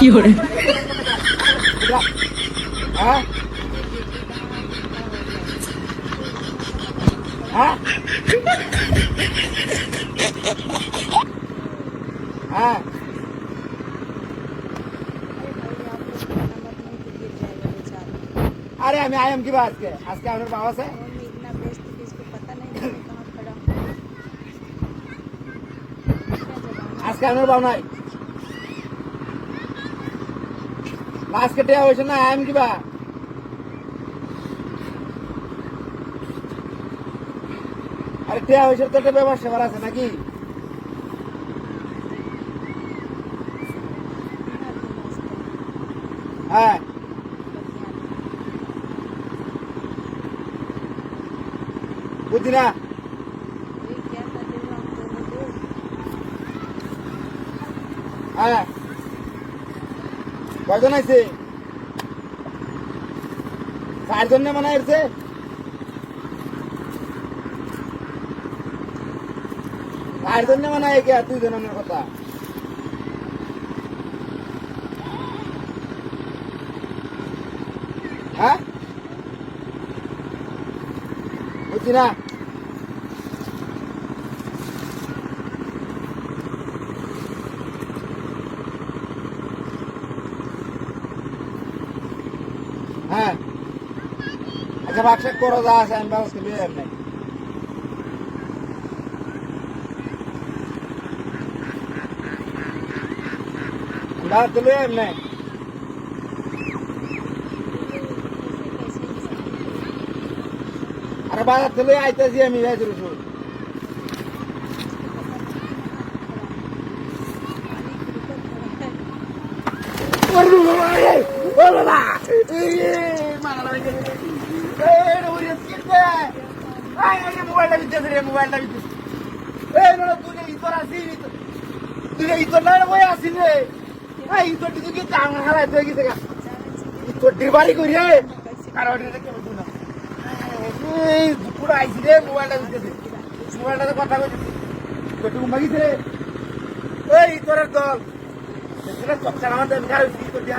কি করে হ্যাঁ হ্যাঁ হ্যাঁ अरे हमें आयम की बात के आज क्या हमारे बाबा से इतना व्यस्त कि इसको पता नहीं कि मैं कहाँ खड़ा हूँ। आज क्या हमारे बाबा नहीं लास्ट के टेया वैसे ना आयम की बात अरे टेया वैसे तो टे बेबाश वाला से ना की हाँ बुद्धि ना ये क्या कर रहे हो आप दोनों लोग? हाँ কয়জন আইছে চারজন না মনে হইছে চারজন না মনে হয় কি আর দুইজনের কথা হ্যাঁ বুঝছি না হ্যাঁ আচ্ছা বাক্সে করো যা আছে আমি ব্যবস্থা নিয়ে এমনি ব্যবস্থা নিয়ে এমনি আরে বাজার থেকে আইতেছি আমি যাইতে রসুন মোবাইলটা দিতেছে মোবাইলটা দিতেছে এই না তুই ইতর আসি তুই ইতর না ওই আসি রে এই ইতর তুই কি টাং হারাই তুই গেছে গা ইতর ডিবারি করি রে কারণ এটা কেন তুই না এই পুরো আইছি রে মোবাইলটা দিতেছে মোবাইলটাতে কথা কইছি কত মাগিছে রে এই ইতরের দল সেটা চকচা আমাদের গাড়ি ইতর দিয়ে